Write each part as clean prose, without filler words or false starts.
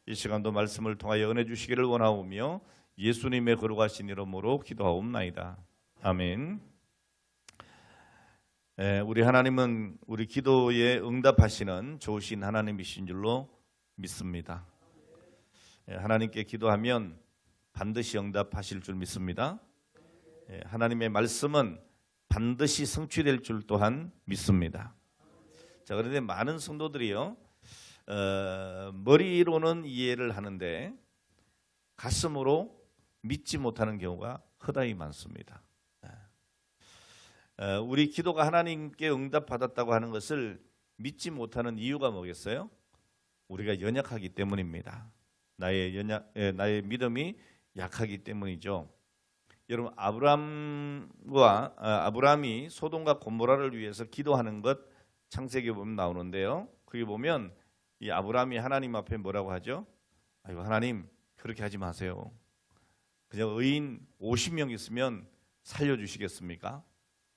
이 시간도 말씀을 통하여 은혜 주시기를 원하오며 예수님의 거룩하신 이름으로 기도하옵나이다. 아멘. 우리 하나님은 우리 기도에 응답하시는 좋으신 하나님이신 줄로 믿습니다. 하나님께 기도하면 반드시 응답하실 줄 믿습니다. 하나님의 말씀은 반드시 성취될 줄 또한 믿습니다. 자, 그런데 많은 성도들이요, 머리로는 이해를 하는데 가슴으로 믿지 못하는 경우가 허다히 많습니다. 우리 기도가 하나님께 응답받았다고 하는 것을 믿지 못하는 이유가 뭐겠어요? 우리가 연약하기 때문입니다. 나의 믿음이 약하기 때문이죠. 여러분, 아브라함이 소돔과 고모라를 위해서 기도하는 것 창세기 보면 나오는데요. 거기 보면 이 아브라함이 하나님 앞에 뭐라고 하죠? 아이고, 하나님 그렇게 하지 마세요. 그냥 의인 50명 있으면 살려주시겠습니까?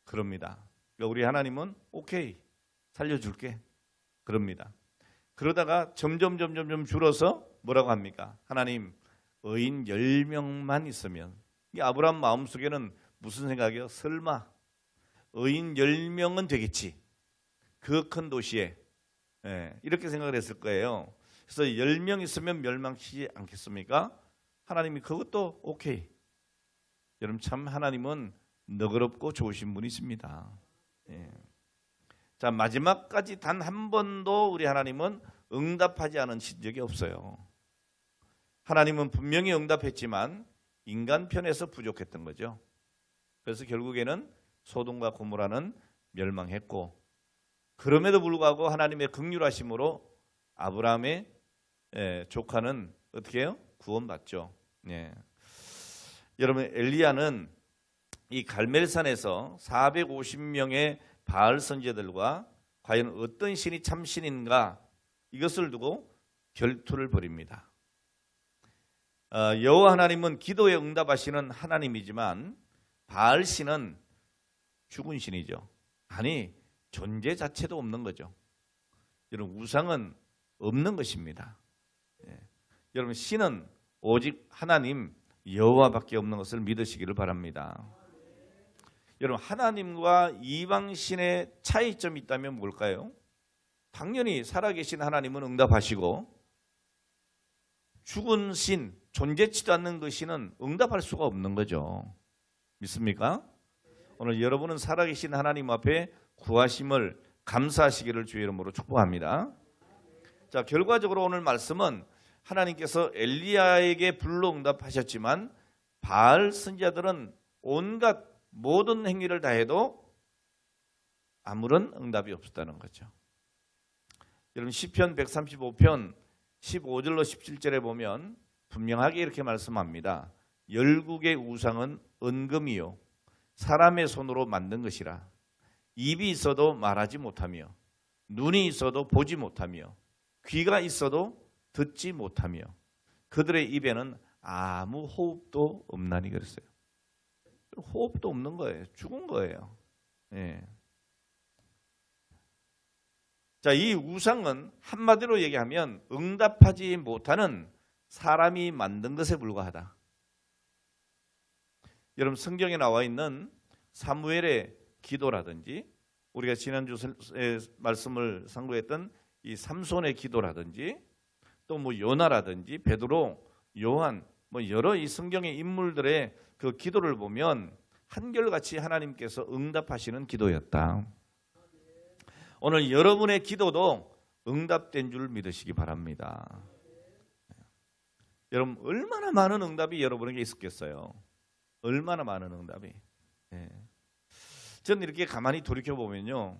그럽니다. 그러니까 우리 하나님은 오케이, 살려줄게, 그럽니다. 그러다가 점점 줄어서 뭐라고 합니까? 하나님, 의인 10명만 있으면. 이 아브라함 마음속에는 무슨 생각이요? 설마 의인 10명은 되겠지, 그 큰 도시에. 이렇게 생각을 했을 거예요. 그래서 10명 있으면 멸망치지 않겠습니까? 하나님이 그것도 오케이. 여러분, 참 하나님은 너그럽고 좋으신 분이십니다. 자, 마지막까지 단 한 번도 우리 하나님은 응답하지 않으신 적이 없어요. 하나님은 분명히 응답했지만 인간 편에서 부족했던 거죠. 그래서 결국에는 소돔과 고모라는 멸망했고, 그럼에도 불구하고 하나님의 긍휼하심으로 아브라함의 조카는 어떻게 해요? 구원받죠. 여러분, 엘리야는 이 갈멜산에서 450명의 바알 선지자들과 과연 어떤 신이 참신인가, 이것을 두고 결투를 벌입니다. 여호와 하나님은 기도에 응답하시는 하나님이지만 바알 신은 죽은 신이죠. 아니, 존재 자체도 없는 거죠. 여러분, 우상은 없는 것입니다. 여러분, 신은 오직 하나님 여호와밖에 없는 것을 믿으시기를 바랍니다. 여러분, 하나님과 이방신의 차이점이 있다면 뭘까요? 당연히 살아계신 하나님은 응답하시고 죽은 신, 존재치도 않는 그 신은 응답할 수가 없는 거죠. 믿습니까? 오늘 여러분은 살아계신 하나님 앞에 구하심을 감사하시기를 주의 이름으로 축복합니다. 자, 결과적으로 오늘 말씀은 하나님께서 엘리야에게 불로 응답하셨지만 바알 선지자들은 온갖 모든 행위를 다해도 아무런 응답이 없었다는 거죠. 여러분, 시편 135편 15절로 17절에 보면 분명하게 이렇게 말씀합니다. 열국의 우상은 은금이요 사람의 손으로 만든 것이라. 입이 있어도 말하지 못하며 눈이 있어도 보지 못하며 귀가 있어도 듣지 못하며 그들의 입에는 아무 호흡도 없나니 그랬어요. 호흡도 없는 거예요. 죽은 거예요. 자, 이 우상은 한마디로 얘기하면 응답하지 못하는 사람이 만든 것에 불과하다. 여러분, 성경에 나와 있는 사무엘의 기도라든지 우리가 지난주에 말씀을 상고했던 이 삼손의 기도라든지 또 뭐 요나라든지 베드로, 요한, 뭐 여러 이 성경의 인물들의 그 기도를 보면 한결같이 하나님께서 응답하시는 기도였다. 오늘 여러분의 기도도 응답된 줄 믿으시기 바랍니다. 여러분, 얼마나 많은 응답이 여러분에게 있었겠어요? 얼마나 많은 응답이. 저는 이렇게 가만히 돌이켜보면요,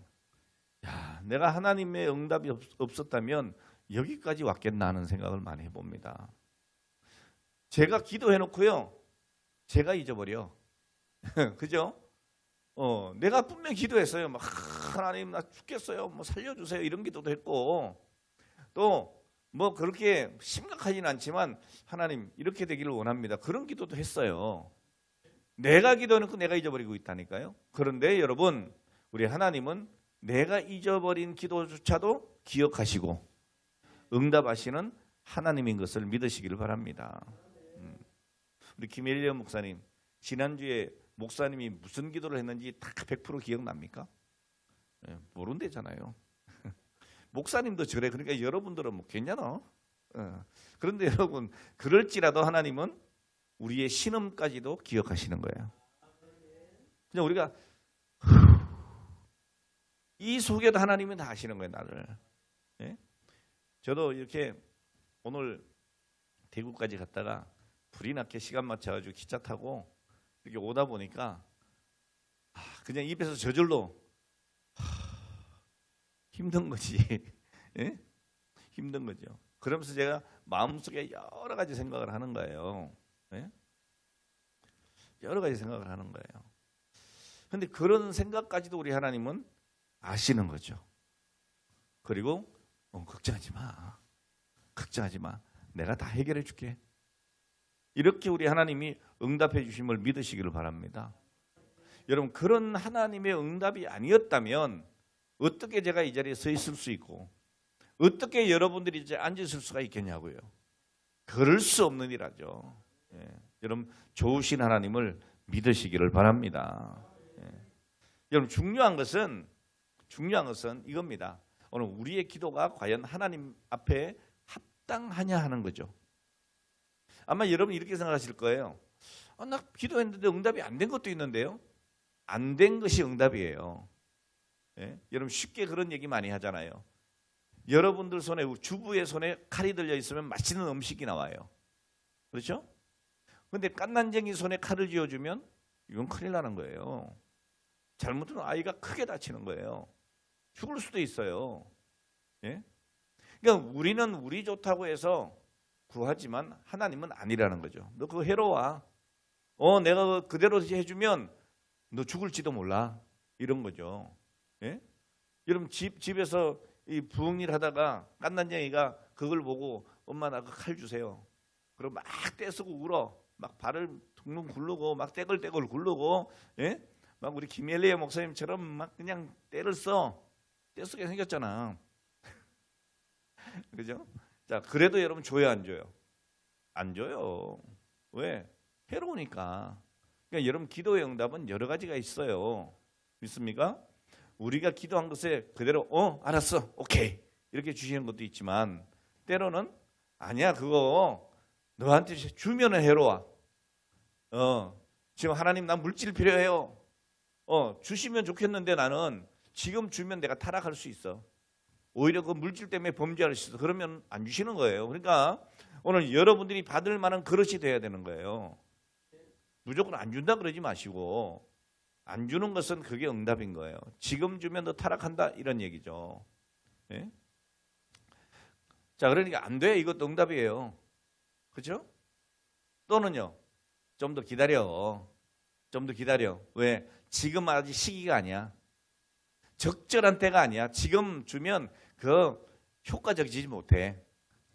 야, 내가 하나님의 응답이 없었다면 여기까지 왔겠나 하는 생각을 많이 해봅니다. 제가 기도해놓고요, 제가 잊어버려. 그죠? 내가 분명히 기도했어요. 막 하나님 나 죽겠어요. 뭐 살려주세요. 이런 기도도 했고 또 뭐 그렇게 심각하진 않지만 하나님 이렇게 되기를 원합니다. 그런 기도도 했어요. 내가 기도해놓고 내가 잊어버리고 있다니까요. 그런데 여러분, 우리 하나님은 내가 잊어버린 기도조차도 기억하시고 응답하시는 하나님인 것을 믿으시기를 바랍니다. 우리 김일려 목사님, 지난주에 목사님이 무슨 기도를 했는지 다 100% 기억납니까? 네, 모른대잖아요. 목사님도 저래. 그러니까 여러분들은 뭐 괜찮아. 그런데 여러분, 그럴지라도 하나님은 우리의 신음까지도 기억하시는 거예요. 그냥 우리가 이 속에도 하나님은 다 아시는 거예요, 나를. 예? 저도 이렇게 오늘 대구까지 갔다가 불이 났게 시간 맞춰가지고 기차 타고 이렇게 오다 보니까 그냥 입에서 저절로 힘든 거지. 예? 힘든 거죠. 그러면서 제가 마음속에 여러 가지 생각을 하는 거예요. 예? 여러 가지 생각을 하는 거예요. 근데 그런 생각까지도 우리 하나님은 아시는 거죠. 그리고 걱정하지 마. 걱정하지 마. 내가 다 해결해 줄게. 이렇게 우리 하나님이 응답해 주심을 믿으시기를 바랍니다. 여러분, 그런 하나님의 응답이 아니었다면 어떻게 제가 이 자리에 서 있을 수 있고 어떻게 여러분들이 이제 앉으실 수가 있겠냐고요. 그럴 수 없는 일이죠. 예. 여러분, 좋으신 하나님을 믿으시기를 바랍니다. 예. 여러분, 중요한 것은 이겁니다. 오늘 우리의 기도가 과연 하나님 앞에 합당하냐 하는 거죠. 아마 여러분 이렇게 생각하실 거예요. 나 기도했는데 응답이 안 된 것도 있는데요. 안 된 것이 응답이에요. 예? 여러분 쉽게 그런 얘기 많이 하잖아요. 여러분들 손에, 주부의 손에 칼이 들려 있으면 맛있는 음식이 나와요. 그렇죠? 근데 갓난쟁이 손에 칼을 쥐어주면 이건 큰일 나는 거예요. 잘못하면 아이가 크게 다치는 거예요. 죽을 수도 있어요. 예? 그러니까 우리는 우리 좋다고 해서 구하지만 하나님은 아니라는 거죠. 너 그거 해로 와. 내가 그대로 해주면 너 죽을지도 몰라. 이런 거죠. 예? 여러분 집에서 이 부엌일 하다가 갓난쟁이가 그걸 보고 엄마 나 그 칼 주세요. 그럼 막 떼쓰고 울어. 막 발을 둥둥 굴르고 막 떼글떼글 굴르고, 예? 막 우리 김엘리의 목사님처럼 막 그냥 떼를 써. 떼쓰게 생겼잖아. 그죠? 자, 그래도 여러분 줘요, 안 줘요? 안 줘요. 왜? 해로우니까. 그러니까 여러분 기도의 응답은 여러 가지가 있어요. 믿습니까? 우리가 기도한 것에 그대로 알았어, 오케이 이렇게 주시는 것도 있지만 때로는 아니야, 그거 너한테 주면은 해로워. 지금 하나님 나 물질 필요해요. 주시면 좋겠는데 나는 지금 주면 내가 타락할 수 있어. 오히려 그 물질 때문에 범죄할 수 있어. 그러면 안 주시는 거예요. 그러니까 오늘 여러분들이 받을 만한 그릇이 돼야 되는 거예요. 무조건 안 준다 그러지 마시고, 안 주는 것은 그게 응답인 거예요. 지금 주면 너 타락한다 이런 얘기죠. 예? 자, 그러니까 안 돼, 이것도 응답이에요. 그렇죠? 또는요, 좀 더 기다려. 좀 더 기다려. 왜? 지금 아직 시기가 아니야. 적절한 때가 아니야. 지금 주면 그 효과적이지 못해.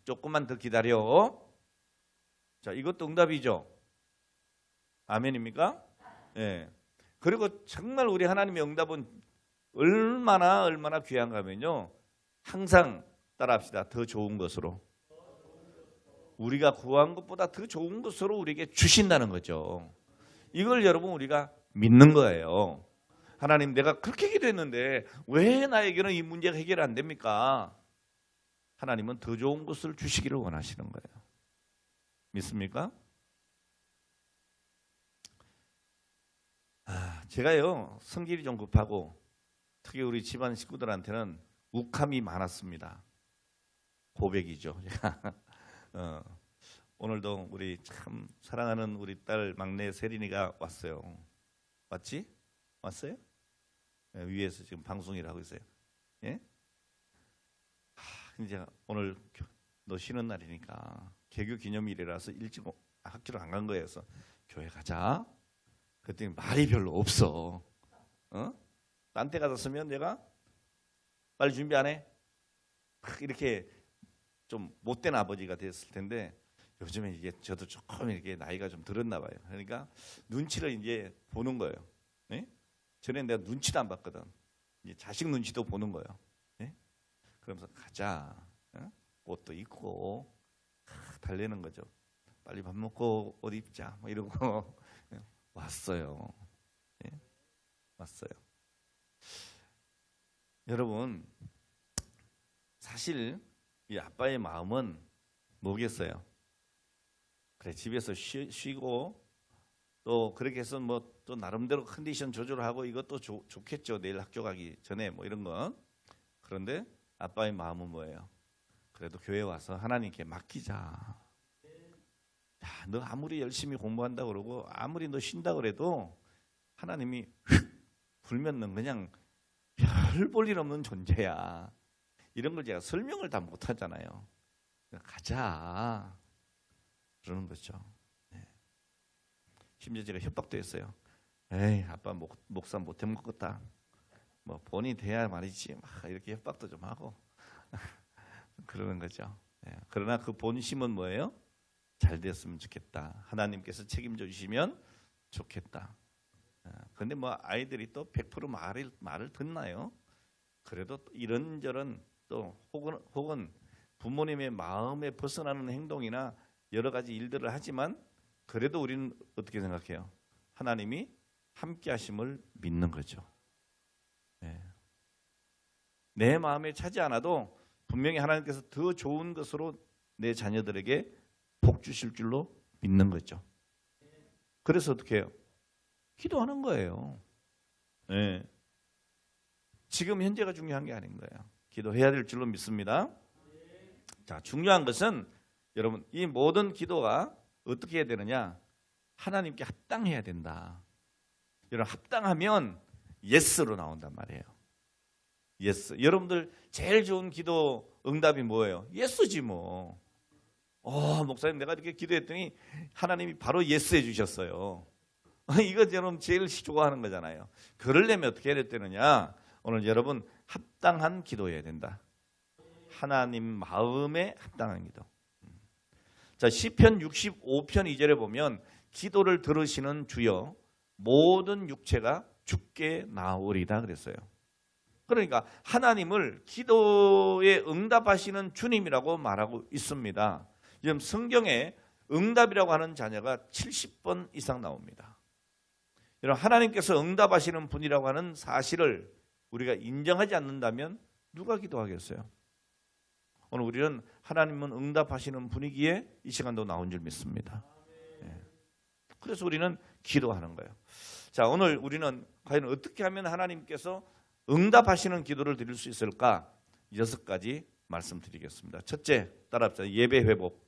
조금만 더 기다려. 자, 이것도 응답이죠. 아멘입니까? 예. 그리고 정말 우리 하나님의 응답은 얼마나 귀한가 하면요, 항상 따라합시다. 더 좋은 것으로. 우리가 구한 것보다 더 좋은 것으로 우리에게 주신다는 거죠. 이걸 여러분 우리가 믿는 거예요. 하나님, 내가 그렇게 기도했는데 왜 나에게는 이 문제가 해결 안 됩니까? 하나님은 더 좋은 것을 주시기를 원하시는 거예요. 믿습니까? 제가요, 성질이 좀 급하고 특히 우리 집안 식구들한테는 욱함이 많았습니다. 고백이죠. 오늘도 우리 참 사랑하는 우리 딸 막내 세린이가 왔어요. 왔지? 왔어요? 네, 위에서 지금 방송일 하고 있어요. 예? 이제 오늘 너 쉬는 날이니까 개교 기념일이라서 일찍 학교를 안 간 거예요. 그래서 교회 가자. 그랬더니 말이 별로 없어. 딴 데 가서 쓰면 내가 빨리 준비 안 해? 이렇게 좀 못된 아버지가 됐을 텐데 요즘에 이게 저도 조금 이렇게 나이가 좀 들었나 봐요. 그러니까 눈치를 이제 보는 거예요. 네? 전에 내가 눈치도 안 봤거든. 이제 자식 눈치도 보는 거예요. 네? 그러면서 가자. 옷도 입고 달래는 거죠. 빨리 밥 먹고 옷 입자 뭐 이러고 왔어요. 예? 왔어요. 여러분, 사실 이 아빠의 마음은 뭐겠어요? 그래, 집에서 쉬고 또 그렇게 해서 뭐 또 나름대로 컨디션 조절하고 이것도 좋겠죠. 내일 학교 가기 전에 뭐 이런 거. 그런데 아빠의 마음은 뭐예요? 그래도 교회 와서 하나님께 맡기자. 야, 너 아무리 열심히 공부한다 그러고 아무리 너 쉰다 그래도 하나님이 불면 넌 그냥 별 볼 일 없는 존재야. 이런 걸 제가 설명을 다 못하잖아요. 가자 그러는 거죠. 네. 심지어 제가 협박도 했어요. 에이, 아빠 목사 못해 먹겠다. 뭐 본이 돼야 말이지. 막 이렇게 협박도 좀 하고 그러는 거죠. 네. 그러나 그 본심은 뭐예요? 잘 됐으면 좋겠다. 하나님께서 책임져 주시면 좋겠다. 그런데 뭐 아이들이 또 100% 말을 듣나요? 그래도 이런저런 또 혹은 부모님의 마음에 벗어나는 행동이나 여러 가지 일들을 하지만 그래도 우리는 어떻게 생각해요? 하나님이 함께 하심을 믿는 거죠. 네. 내 마음에 차지 않아도 분명히 하나님께서 더 좋은 것으로 내 자녀들에게 복 주실 줄로 믿는 거죠. 그래서 어떻게 해요? 기도하는 거예요. 네. 지금 현재가 중요한 게 아닌 거예요. 기도해야 될 줄로 믿습니다. 자, 중요한 것은 여러분 이 모든 기도가 어떻게 해야 되느냐? 하나님께 합당해야 된다. 여러분 합당하면 예스로 나온단 말이에요. 예스. 여러분들 제일 좋은 기도 응답이 뭐예요? 예스지 뭐. 목사님 내가 이렇게 기도했더니 하나님이 바로 예스 해주셨어요. 이거 여러분 제일 좋아하는 거잖아요. 그러려면 어떻게 해야 되느냐? 오늘 여러분 합당한 기도해야 된다. 하나님 마음에 합당한 기도. 자, 시편 65편 2절에 보면 기도를 들으시는 주여 모든 육체가 주께 나오리다 그랬어요. 그러니까 하나님을 기도에 응답하시는 주님이라고 말하고 있습니다. 지금 성경에 응답이라고 하는 자녀가 70번 이상 나옵니다. 여러분 하나님께서 응답하시는 분이라고 하는 사실을 우리가 인정하지 않는다면 누가 기도하겠어요? 오늘 우리는 하나님은 응답하시는 분이기에 이 시간도 나온 줄 믿습니다. 그래서 우리는 기도하는 거예요. 자, 오늘 우리는 과연 어떻게 하면 하나님께서 응답하시는 기도를 드릴 수 있을까? 6가지 말씀드리겠습니다. 첫째, 따라합시다. 예배 회복.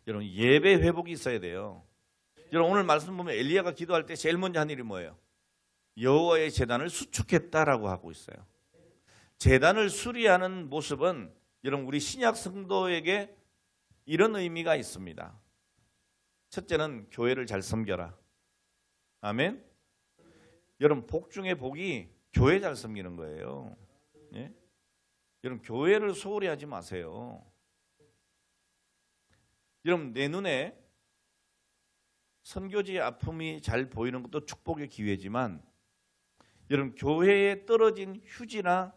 여러분 예배 회복이 있어야 돼요. 여러분 오늘 말씀 보면 엘리야가 기도할 때 제일 먼저 한 일이 뭐예요? 여호와의 제단을 수축했다라고 하고 있어요. 제단을 수리하는 모습은 여러분 우리 신약 성도에게 이런 의미가 있습니다. 첫째는 교회를 잘 섬겨라. 아멘. 여러분 복 중에 복이 교회 잘 섬기는 거예요. 예? 여러분 교회를 소홀히 하지 마세요. 여러분 내 눈에 선교지의 아픔이 잘 보이는 것도 축복의 기회지만 여러분 교회에 떨어진 휴지나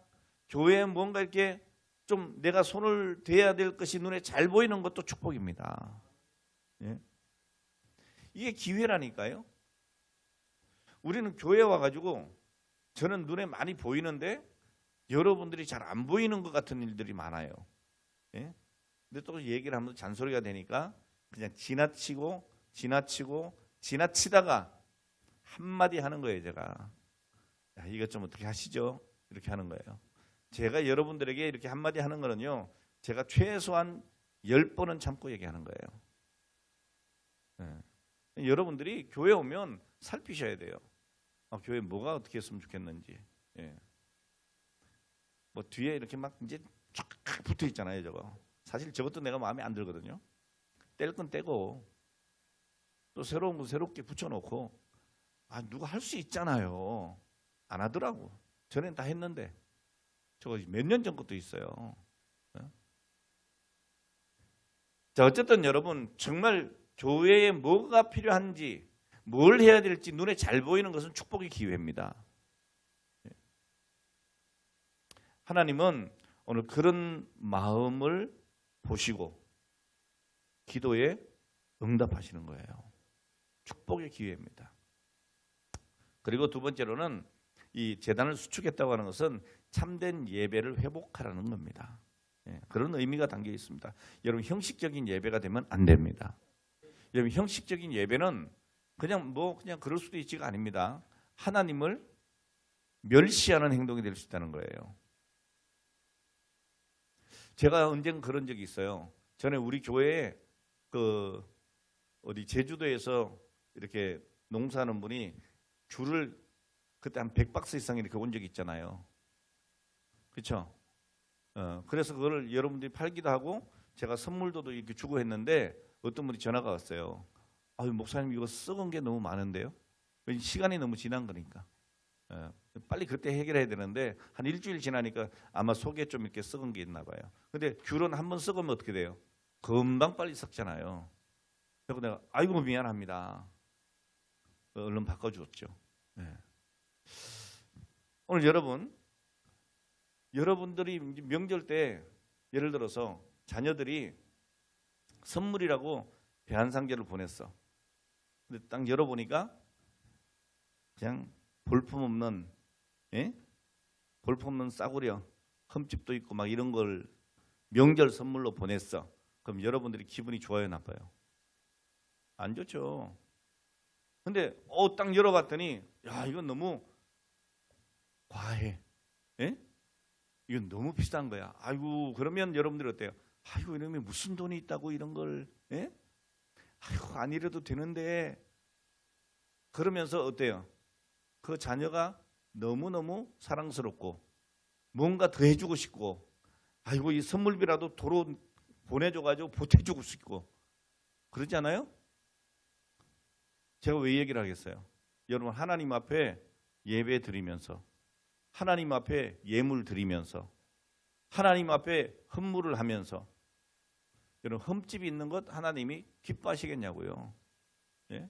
교회에 뭔가 이렇게 좀 내가 손을 대야 될 것이 눈에 잘 보이는 것도 축복입니다. 예? 이게 기회라니까요. 우리는 교회 와가지고 저는 눈에 많이 보이는데 여러분들이 잘 안 보이는 것 같은 일들이 많아요. 예? 근데 또 얘기를 하면 잔소리가 되니까 그냥 지나치다가 한마디 하는 거예요. 제가 야, 이것 좀 어떻게 하시죠? 이렇게 하는 거예요. 제가 여러분들에게 이렇게 한마디 하는 거는요, 제가 최소한 10번은 참고 얘기하는 거예요. 네. 여러분들이 교회 오면 살피셔야 돼요. 교회 뭐가 어떻게 했으면 좋겠는지. 예. 뭐 뒤에 이렇게 막 이제 쫙 붙어 있잖아요, 저거. 사실 저것도 내가 마음에 안 들거든요. 뗄 건 떼고 또 새로운 건 새롭게 붙여놓고 누가 할 수 있잖아요. 안 하더라고. 전엔 다 했는데 저거 몇 년 전 것도 있어요. 자, 어쨌든 여러분 정말 교회에 뭐가 필요한지 뭘 해야 될지 눈에 잘 보이는 것은 축복의 기회입니다. 하나님은 오늘 그런 마음을 보시고 기도에 응답하시는 거예요. 축복의 기회입니다. 그리고 두 번째로는 이 제단을 수축했다고 하는 것은 참된 예배를 회복하라는 겁니다. 예, 그런 의미가 담겨 있습니다. 여러분 형식적인 예배가 되면 안 됩니다. 여러분 형식적인 예배는 그냥 그럴 수도 있지가 아닙니다. 하나님을 멸시하는 행동이 될 수 있다는 거예요. 제가 언젠가 그런 적이 있어요. 전에 우리 교회에 어디 제주도에서 이렇게 농사하는 분이 귤을 그때 한 100박스 이상 이렇게 온 적이 있잖아요. 그렇죠? 그래서 그걸 여러분들이 팔기도 하고 제가 선물도 이렇게 주고 했는데 어떤 분이 전화가 왔어요. 아유, 목사님 이거 썩은 게 너무 많은데요. 시간이 너무 지난 거니까. 빨리 그때 해결해야 되는데 한 일주일 지나니까 아마 속에 좀 이렇게 썩은 게 있나 봐요. 근데 귤은 한번 썩으면 어떻게 돼요? 금방 빨리 썩잖아요. 그래서 내가 아이고 미안합니다. 얼른 바꿔주었죠. 네. 오늘 여러분들이 명절 때 예를 들어서 자녀들이 선물이라고 배한상자를 보냈어. 근데 딱 열어보니까 그냥 볼품없는 싸구려 흠집도 있고 막 이런 걸 명절 선물로 보냈어. 그럼 여러분들이 기분이 좋아요, 나빠요? 안 좋죠. 근데 딱 열어봤더니 야, 이건 너무 과해. 이건 너무 비싼 거야. 아이고, 그러면 여러분들 어때요? 아이고, 이러면 무슨 돈이 있다고 이런 걸, 아이고, 안 이래도 되는데. 그러면서 어때요? 그 자녀가 너무너무 사랑스럽고 뭔가 더 해주고 싶고, 아이고, 이 선물비라도 도로 보내줘가지고 보태주고 싶고, 그러지 않아요? 제가 왜 얘기를 하겠어요? 여러분, 하나님 앞에 예배 드리면서, 하나님 앞에 예물 드리면서, 하나님 앞에 헌물을 하면서, 여러분 흠집이 있는 것 하나님이 기뻐하시겠냐고요. 예?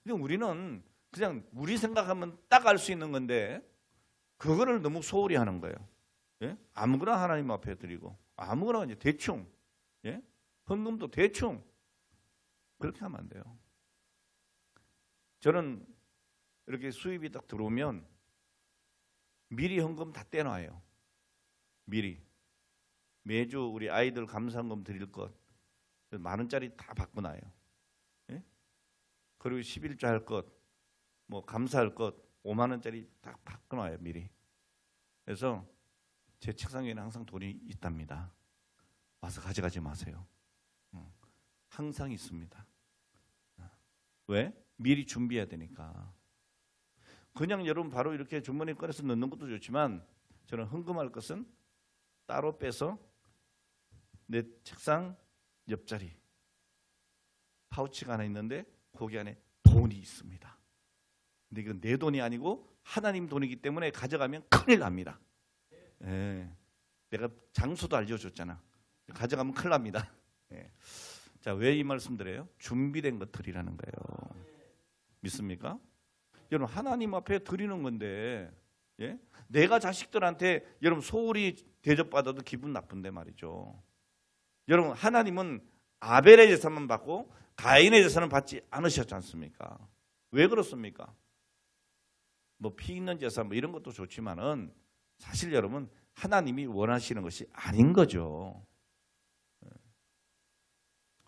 근데 우리는 그냥 우리 생각하면 딱 알 수 있는 건데 그거를 너무 소홀히 하는 거예요. 예? 아무거나 하나님 앞에 드리고 아무거나 이제 대충, 헌금도 대충 그렇게 하면 안 돼요. 저는 이렇게 수입이 딱 들어오면 미리 헌금 다 떼놔요. 미리. 매주 우리 아이들 감사헌금 드릴 것 10,000원짜리 다 바꿔놔요. 예? 그리고 11조 할 것, 뭐 감사할 것 50,000원짜리 다 바꿔놔요, 미리. 그래서 제 책상 위에는 항상 돈이 있답니다. 와서 가져가지 마세요. 항상 있습니다. 왜? 미리 준비해야 되니까. 그냥 여러분 바로 이렇게 주머니에 꺼내서 넣는 것도 좋지만 저는 헌금할 것은 따로 빼서 내 책상 옆자리 파우치가 하나 있는데 거기 안에 돈이 있습니다. 근데 이건 내 돈이 아니고 하나님 돈이기 때문에 가져가면 큰일 납니다. 예. 내가 장소도 알려줬잖아. 가져가면 큰일 납니다. 예. 자, 왜 이 말씀 드려요? 준비된 것 드리라는 거예요. 믿습니까? 여러분 하나님 앞에 드리는 건데 내가 자식들한테 여러분 소홀히 대접받아도 기분 나쁜데 말이죠. 여러분 하나님은 아벨의 제사만 받고 가인의 제사는 받지 않으셨지 않습니까? 왜 그렇습니까? 뭐 피 있는 제사 뭐 이런 것도 좋지만은 사실 여러분 하나님이 원하시는 것이 아닌 거죠.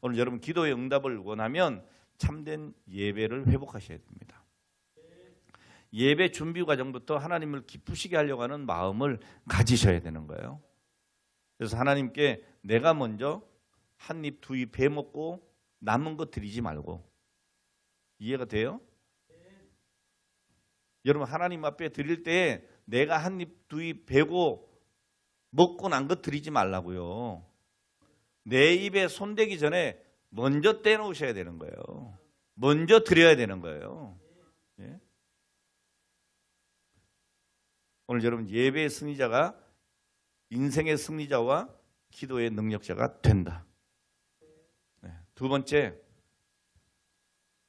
오늘 여러분 기도의 응답을 원하면 참된 예배를 회복하셔야 됩니다. 예배 준비 과정부터 하나님을 기쁘시게 하려고 하는 마음을 가지셔야 되는 거예요. 그래서 하나님께 내가 먼저 한 입, 두 입 베먹고 남은 거 드리지 말고. 이해가 돼요? 여러분 하나님 앞에 드릴 때 내가 한 입, 두 입 베고 먹고 난 거 드리지 말라고요. 내 입에 손대기 전에 먼저 떼놓으셔야 되는 거예요. 먼저 드려야 되는 거예요. 예? 오늘 여러분 예배의 승리자가 인생의 승리자와 기도의 능력자가 된다. 네. 두 번째,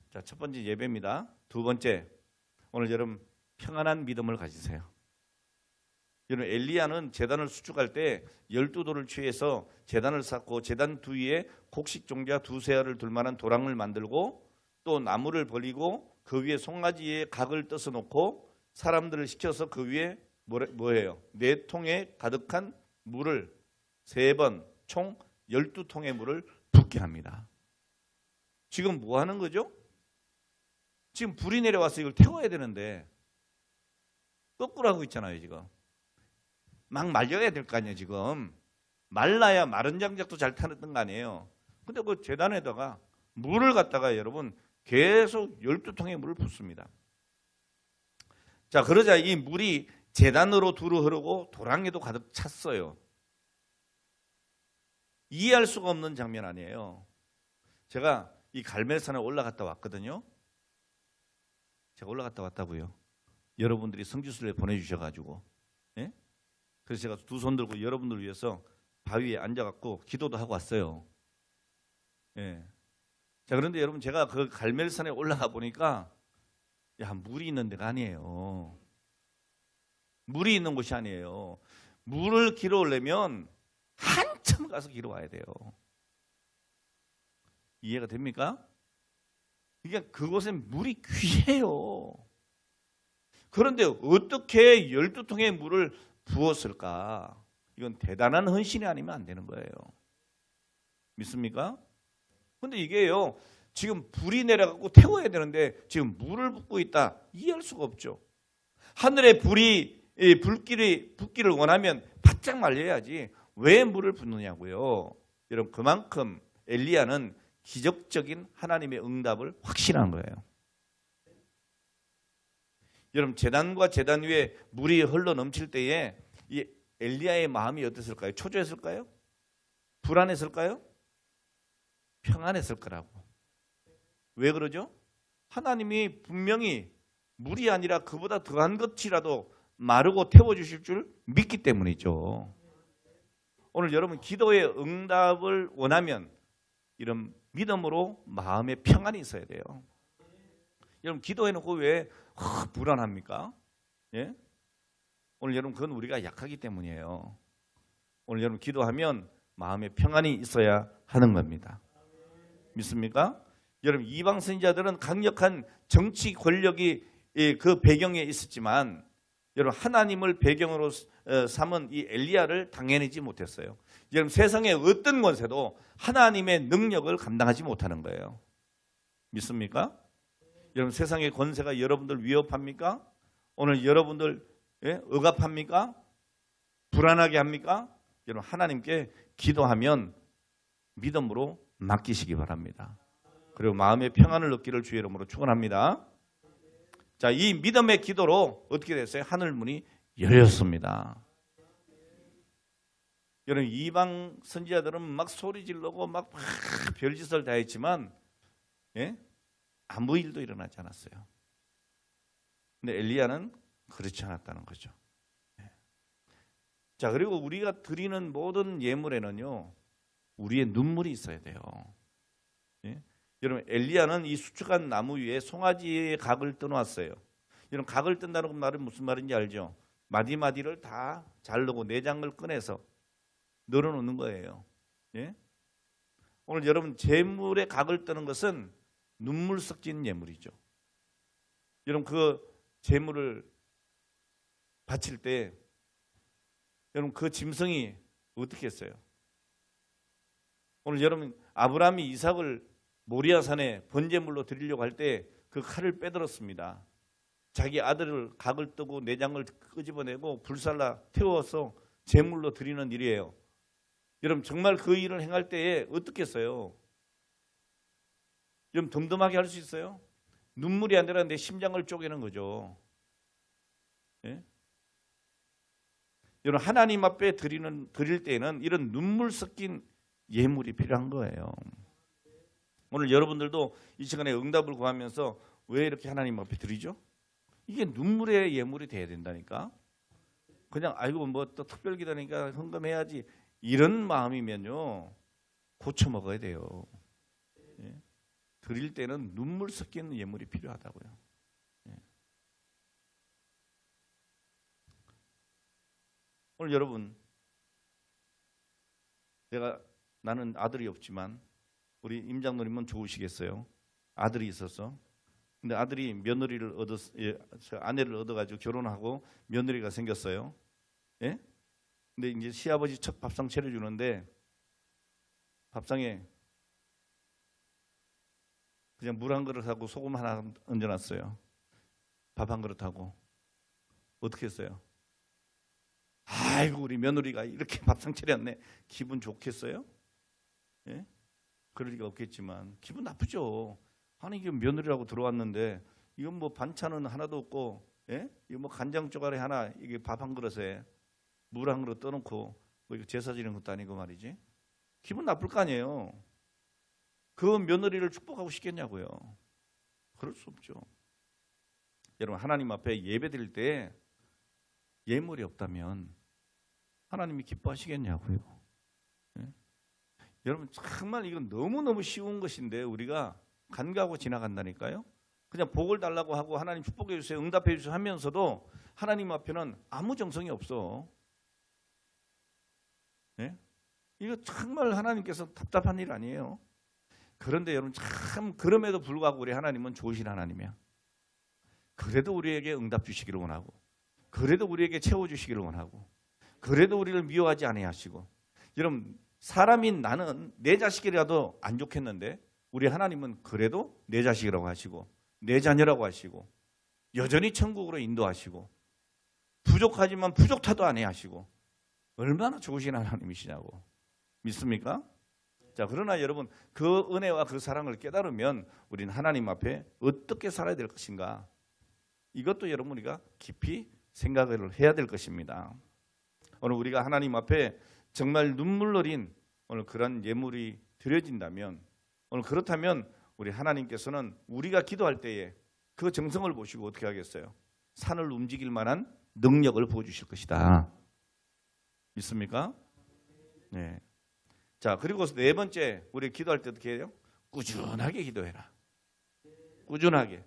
자, 첫 번째 예배입니다. 두 번째, 오늘 여러분 평안한 믿음을 가지세요. 여러분 엘리야는 제단을 수축할 때 12돌을 취해서 제단을 쌓고 제단 두위에 곡식 종자 두세 알을 둘 만한 도랑을 만들고 또 나무를 버리고 그 위에 송아지의 각을 떠서 놓고 사람들을 시켜서 그 위에 뭐예요? 4통에 가득한 물을 3번 총 12통의 물을 붓게 합니다. 지금 뭐 하는 거죠? 지금 불이 내려와서 이걸 태워야 되는데 거꾸로 하고 있잖아요. 지금 막 말려야 될 거 아니에요. 지금 말라야 마른 장작도 잘 타는 거 아니에요. 근데 그 제단에다가 물을 갖다가 여러분 계속 12통의 물을 붓습니다. 자, 그러자 이 물이 제단으로 두루 흐르고 도랑에도 가득 찼어요. 이해할 수가 없는 장면 아니에요. 제가 이 갈멜산에 올라갔다 왔거든요. 제가 올라갔다 왔다고요. 여러분들이 성지순례 보내주셔가지고, 예? 그래서 제가 두 손 들고 여러분들을 위해서 바위에 앉아갖고 기도도 하고 왔어요. 예. 자, 그런데 여러분 제가 그 갈멜산에 올라가 보니까 야, 물이 있는 데가 아니에요. 물이 있는 곳이 아니에요. 물을 길어오려면 한참 가서 길어와야 돼요. 이해가 됩니까? 그러니까 그곳엔 물이 귀해요. 그런데 어떻게 12통의 물을 부었을까? 이건 대단한 헌신이 아니면 안 되는 거예요. 믿습니까? 근데 이게요, 지금 불이 내려가고 태워야 되는데 지금 물을 붓고 있다. 이해할 수가 없죠. 하늘에 불길이 붙기를 원하면 바짝 말려야지 왜 물을 붓느냐고요. 여러분 그만큼 엘리야는 기적적인 하나님의 응답을 확신한 거예요. 여러분 제단과 제단 위에 물이 흘러 넘칠 때에 이 엘리야의 마음이 어땠을까요? 초조했을까요? 불안했을까요? 평안했을 거라고. 왜 그러죠? 하나님이 분명히 물이 아니라 그보다 더한 것이라도 마르고 태워주실 줄 믿기 때문이죠. 오늘 여러분 기도의 응답을 원하면 이런 믿음으로 마음의 평안이 있어야 돼요. 여러분 기도해놓고 왜 불안합니까? 예? 오늘 여러분 그건 우리가 약하기 때문이에요. 오늘 여러분 기도하면 마음의 평안이 있어야 하는 겁니다. 믿습니까? 여러분 이방 선지자들은 강력한 정치 권력이 그 배경에 있었지만 여러분 하나님을 배경으로 삼은 이 엘리야를 당해내지 못했어요. 여러분 세상의 어떤 권세도 하나님의 능력을 감당하지 못하는 거예요. 믿습니까? 여러분 세상의 권세가 여러분들 위협합니까? 오늘 여러분들 억압합니까? 불안하게 합니까? 여러분 하나님께 기도하면 믿음으로 맡기시기 바랍니다. 그리고 마음의 평안을 얻기를 주의 이름으로 축원합니다. 자, 이 믿음의 기도로 어떻게 됐어요? 하늘 문이 열렸습니다. 여러분 이방 선지자들은 막 소리 지르고 막 별짓을 다 했지만 아무 일도 일어나지 않았어요. 근데 엘리야는 그렇지 않았다는 거죠. 자, 그리고 우리가 드리는 모든 예물에는요 우리의 눈물이 있어야 돼요. 여러분 엘리야는 이 수축한 나무 위에 송아지의 각을 떠놓았어요. 여러분 각을 뜬다는 말은 무슨 말인지 알죠? 마디마디를 다 자르고 내장을 꺼내서 널어놓는 거예요. 오늘 여러분 제물의 각을 뜨는 것은 눈물 섞인 예물이죠. 여러분 그 제물을 바칠 때 여러분 그 짐승이 어떻게 했어요? 오늘 여러분 아브라함이 이삭을 모리아산에 번제물로 드리려고 할 때 그 칼을 빼들었습니다. 자기 아들을 각을 뜨고 내장을 끄집어내고 불살라 태워서 제물로 드리는 일이에요. 여러분 정말 그 일을 행할 때에 어떻게 했어요? 여러분 덤덤하게 할 수 있어요? 눈물이 아니라 내 심장을 쪼개는 거죠. 여러분 하나님 앞에 드릴 때에는 이런 눈물 섞인 예물이 필요한 거예요. 오늘 여러분들도 이 시간에 응답을 구하면서 왜 이렇게 하나님 앞에 드리죠? 이게 눈물의 예물이 돼야 된다니까. 그냥 아이고 뭐 또 특별 기도니까 헌금해야지 이런 마음이면요 고쳐 먹어야 돼요. 드릴 때는 눈물 섞인 예물이 필요하다고요. 오늘 여러분, 나는 아들이 없지만 우리 임장로님은 좋으시겠어요. 아들이 있어서. 근데 아들이 아내를 얻어가지고 결혼하고 며느리가 생겼어요. 예? 근데 이제 시아버지 첫 밥상 차려주는데 밥상에 그냥 물 한 그릇하고 소금 하나 얹어놨어요. 밥 한 그릇하고. 어떻게 했어요? 아이고 우리 며느리가 이렇게 밥상 차렸네. 기분 좋겠어요? 예? 그럴 리가 없겠지만 기분 나쁘죠. 아니 이게 며느리라고 들어왔는데 이건 뭐 반찬은 하나도 없고, 예? 이거 뭐 간장 쪼가리 하나, 이게 밥 한 그릇에 물 한 그릇 떠놓고 뭐 이거 제사 지는 것도 아니고 말이지. 기분 나쁠 거 아니에요. 그 며느리를 축복하고 싶겠냐고요. 그럴 수 없죠. 여러분, 하나님 앞에 예배 드릴 때 예물이 없다면 하나님이 기뻐하시겠냐고요. 예? 여러분, 정말 이건 너무너무 쉬운 것인데 우리가 간과하고 지나간다니까요. 그냥 복을 달라고 하고 하나님 축복해 주세요, 응답해 주세요 하면서도 하나님 앞에는 아무 정성이 없어. 예? 이거 정말 하나님께서 답답한 일 아니에요. 그런데 여러분, 참 그럼에도 불구하고 우리 하나님은 좋으신 하나님이야. 그래도 우리에게 응답 주시기를 원하고, 그래도 우리에게 채워주시기를 원하고, 그래도 우리를 미워하지 아니하시고. 여러분, 사람인 나는 내 자식이라도 안 좋겠는데 우리 하나님은 그래도 내 자식이라고 하시고 내 자녀라고 하시고 여전히 천국으로 인도하시고 부족하지만 부족타도 아니하시고 얼마나 좋으신 하나님이시냐고. 믿습니까? 자, 그러나 여러분, 그 은혜와 그 사랑을 깨달으면 우리는 하나님 앞에 어떻게 살아야 될 것인가, 이것도 여러분 우리가 깊이 생각을 해야 될 것입니다. 오늘 우리가 하나님 앞에 정말 눈물 어린 오늘 그런 예물이 드려진다면, 오늘 그렇다면 우리 하나님께서는 우리가 기도할 때에 그 정성을 보시고 어떻게 하겠어요? 산을 움직일 만한 능력을 부어주실 것이다. 믿습니까? 네. 자, 그리고 네 번째, 우리 기도할 때 어떻게 해요? 꾸준하게 기도해라. 꾸준하게.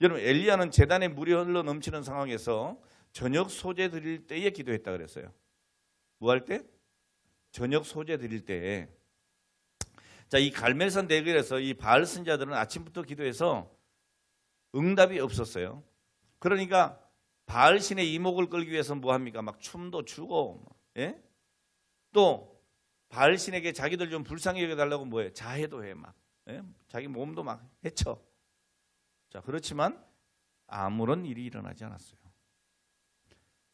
여러분, 엘리야는 제단에 물이 흘러 넘치는 상황에서 저녁 소재 드릴 때에 기도했다 그랬어요. 뭐 할 때? 저녁 소재 드릴 때에. 자, 이 갈멜산 대결에서 이 바알 선지자들은 아침부터 기도해서 응답이 없었어요. 그러니까 바알 신의 이목을 끌기 위해서 뭐 합니까? 막 춤도 추고, 예? 또 바알 신에게 자기들 좀 불쌍히 여겨달라고 뭐해? 자해도 해 막, 예? 자기 몸도 막 해쳐. 자, 그렇지만 아무런 일이 일어나지 않았어요.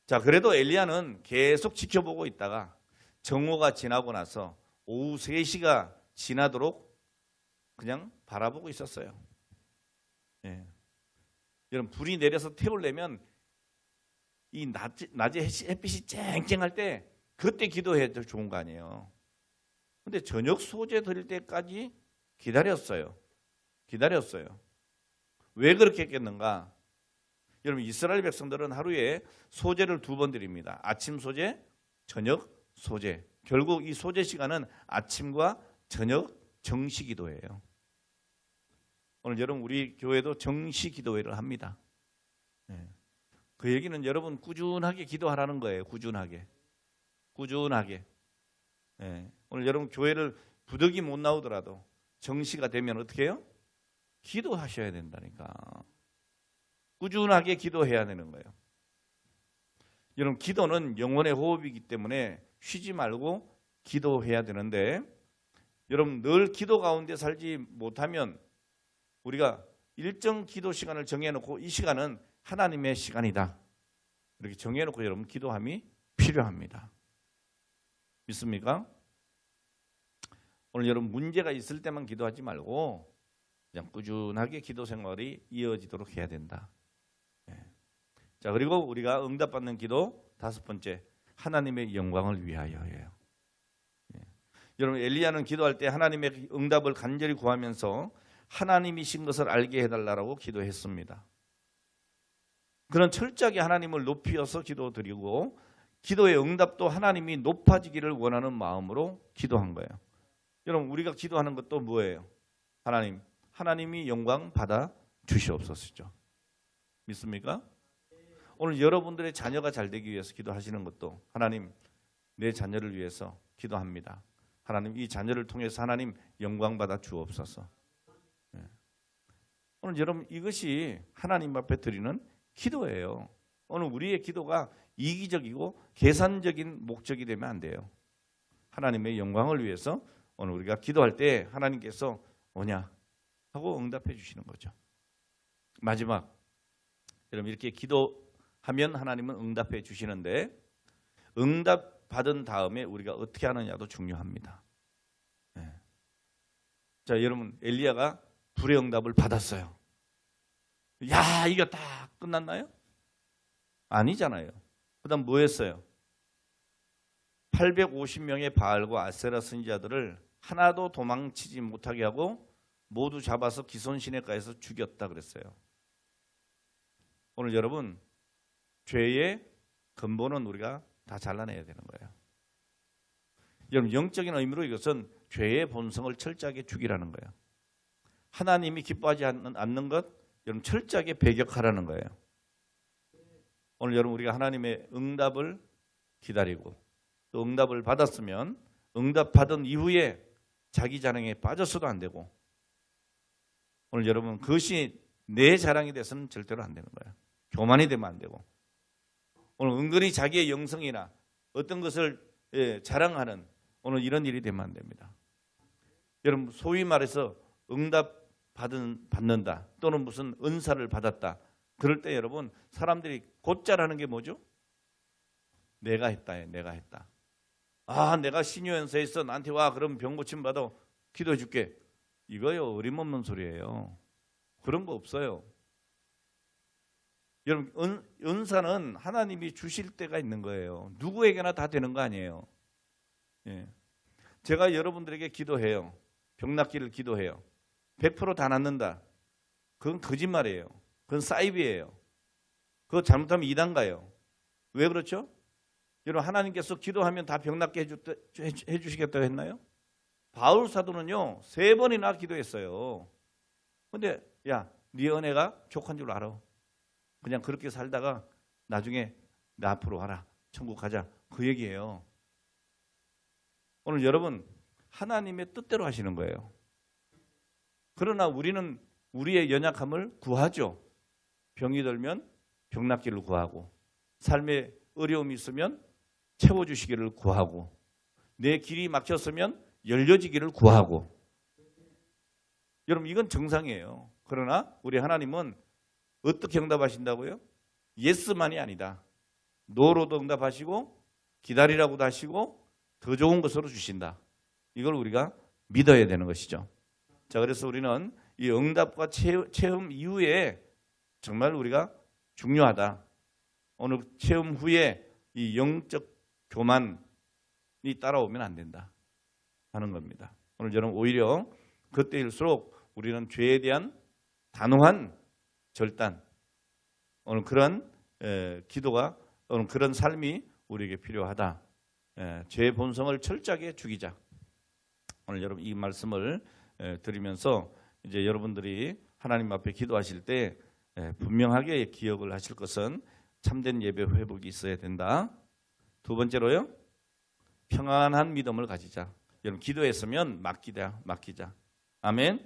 자, 그래도 엘리야는 계속 지켜보고 있다가 정오가 지나고 나서 오후 3시가 지나도록 그냥 바라보고 있었어요. 예. 여러분, 불이 내려서 태우려면 이 낮에 햇빛이 쨍쨍할 때 그때 기도해야 좋은 거 아니에요. 근데 저녁 소재 드릴 때까지 기다렸어요. 왜 그렇게 했겠는가? 여러분, 이스라엘 백성들은 하루에 소재를 2번 드립니다. 아침 소재, 저녁 소재. 결국 이 소재 시간은 아침과 저녁 정시 기도예요. 오늘 여러분, 우리 교회도 정시 기도회를 합니다. 네. 그 얘기는 여러분 꾸준하게 기도하라는 거예요. 꾸준하게. 네. 오늘 여러분 교회를 부득이 못 나오더라도 정시가 되면 어떻게 해요? 기도하셔야 된다니까. 꾸준하게 기도해야 되는 거예요. 여러분, 기도는 영혼의 호흡이기 때문에 쉬지 말고 기도해야 되는데, 여러분 늘 기도 가운데 살지 못하면 우리가 일정 기도 시간을 정해놓고 이 시간은 하나님의 시간이다, 이렇게 정해놓고 여러분 기도함이 필요합니다. 믿습니까? 오늘 여러분 문제가 있을 때만 기도하지 말고 그냥 꾸준하게 기도 생활이 이어지도록 해야 된다. 자, 그리고 우리가 응답받는 기도 5번째, 하나님의 영광을 위하여예요. 여러분, 엘리야는 기도할 때 하나님의 응답을 간절히 구하면서 하나님이신 것을 알게 해달라고 기도했습니다. 그런 철저하게 하나님을 높이어서 기도드리고 기도의 응답도 하나님이 높아지기를 원하는 마음으로 기도한 거예요. 여러분, 우리가 기도하는 것도 뭐예요? 하나님이 영광 받아 주시옵소서죠. 믿습니까? 오늘 여러분들의 자녀가 잘 되기 위해서 기도하시는 것도 하나님 내 자녀를 위해서 기도합니다. 하나님 이 자녀를 통해서 하나님 영광 받아 주옵소서. 오늘 여러분 이것이 하나님 앞에 드리는 기도예요. 오늘 우리의 기도가 이기적이고 계산적인 목적이 되면 안 돼요. 하나님의 영광을 위해서 오늘 우리가 기도할 때 하나님께서 뭐냐 하고 응답해 주시는 거죠. 마지막 여러분 이렇게 기도하면 하나님은 응답해 주시는데 응답 받은 다음에 우리가 어떻게 하느냐도 중요합니다. 자 여러분 엘리야가 불의 응답을 받았어요. 야 이겼다 끝났나요? 아니잖아요. 그 다음 뭐 했어요? 850명의 바알과 아세라 선지자들을 하나도 도망치지 못하게 하고 모두 잡아서 기손 시내가에서 죽였다 그랬어요. 오늘 여러분 죄의 근본은 우리가 다 잘라내야 되는 거예요. 여러분 영적인 의미로 이것은 죄의 본성을 철저하게 죽이라는 거예요. 하나님이 기뻐하지 않는 것 여러분 철저하게 배격하라는 거예요. 오늘 여러분 우리가 하나님의 응답을 기다리고 또 응답을 받았으면 응답 받은 이후에 자기 자랑에 빠져서도 안 되고 오늘 여러분 그것이 내 자랑이 돼서는 절대로 안 되는 거예요. 교만이 되면 안 되고 오늘 은근히 자기의 영성이나 어떤 것을 자랑하는 오늘 이런 일이 되면 안 됩니다. 여러분 소위 말해서 응답 받는다 또는 무슨 은사를 받았다 그럴 때 여러분 사람들이 곧잘 하는 게 뭐죠? 내가 했다. 내가 했다. 아 내가 신유연사에서 나한테 와 그럼 병 고침 받아 기도해 줄게. 이거요 어림없는 소리예요. 그런 거 없어요. 여러분 은사는 하나님이 주실 때가 있는 거예요. 누구에게나 다 되는 거 아니에요. 예. 제가 여러분들에게 기도해요. 병 낫기를 기도해요. 100% 다 낫는다. 그건 거짓말이에요. 그건 사이비예요. 그거 잘못하면 이단가요. 왜 그렇죠? 여러분 하나님께서 기도하면 다 병 낫게 해주시겠다고 했나요? 바울 사도는요 3번이나 기도했어요. 근데 야 네 은혜가 족한 줄 알아. 그냥 그렇게 살다가 나중에 나 앞으로 와라. 천국 가자. 그 얘기예요. 오늘 여러분 하나님의 뜻대로 하시는 거예요. 그러나 우리는 우리의 연약함을 구하죠. 병이 들면 병 낫기를 구하고 삶에 어려움이 있으면 채워주시기를 구하고 내 길이 막혔으면 열려지기를 구하고 여러분 이건 정상이에요. 그러나 우리 하나님은 어떻게 응답하신다고요? 예스만이 아니다. 노로도 응답하시고 기다리라고도 하시고 더 좋은 것으로 주신다. 이걸 우리가 믿어야 되는 것이죠. 자, 그래서 우리는 이 응답과 체험 이후에 정말 우리가 중요하다. 어느 체험 후에 이 영적 교만이 따라오면 안 된다 하는 겁니다. 오늘 저는 오히려 그때일수록 우리는 죄에 대한 단호한 절단, 오늘 그런 기도가 오늘 그런 삶이 우리에게 필요하다. 죄의 본성을 철저하게 죽이자. 오늘 여러분 이 말씀을 드리면서 이제 여러분들이 하나님 앞에 기도하실 때 분명하게 기억을 하실 것은 참된 예배 회복이 있어야 된다. 두 번째로요, 평안한 믿음을 가지자. 여러분 기도했으면 맡기자. 아멘.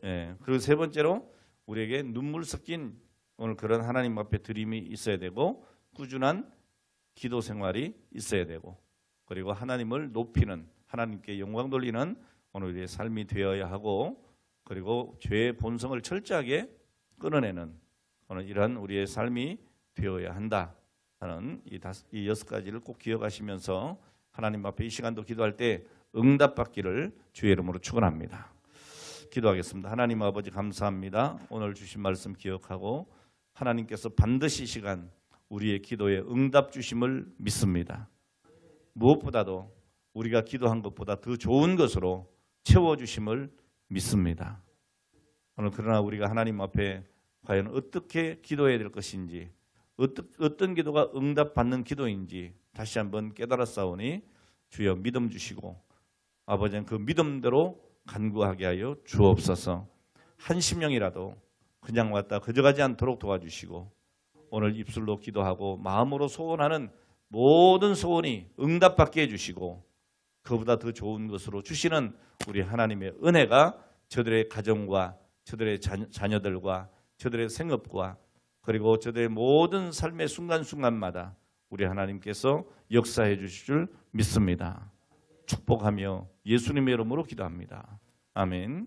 그리고 세 번째로 우리에게 눈물 섞인 오늘 그런 하나님 앞에 드림이 있어야 되고 꾸준한 기도 생활이 있어야 되고 그리고 하나님을 높이는 하나님께 영광 돌리는 오늘 우리의 삶이 되어야 하고 그리고 죄의 본성을 철저하게 끊어내는 오늘 이러한 우리의 삶이 되어야 한다 하는 이 6가지를 꼭 기억하시면서 하나님 앞에 이 시간도 기도할 때 응답받기를 주의 이름으로 축원합니다. 기도하겠습니다. 하나님 아버지 감사합니다. 오늘 주신 말씀 기억하고 하나님께서 반드시 이 시간 우리의 기도에 응답 주심을 믿습니다. 무엇보다도 우리가 기도한 것보다 더 좋은 것으로 채워주심을 믿습니다. 오늘 그러나 우리가 하나님 앞에 과연 어떻게 기도해야 될 것인지 어떤 기도가 응답받는 기도인지 다시 한번 깨달았사오니 주여 믿음 주시고 아버지는 그 믿음대로 간구하게 하여 주옵소서. 한 심령이라도 그냥 왔다 거저가지 않도록 도와주시고 오늘 입술로 기도하고 마음으로 소원하는 모든 소원이 응답받게 해주시고 그보다 더 좋은 것으로 주시는 우리 하나님의 은혜가 저들의 가정과 저들의 자녀들과 저들의 생업과 그리고 저들의 모든 삶의 순간순간마다 우리 하나님께서 역사해 주실 줄 믿습니다. 축복하며 예수님의 이름으로 기도합니다. 아멘.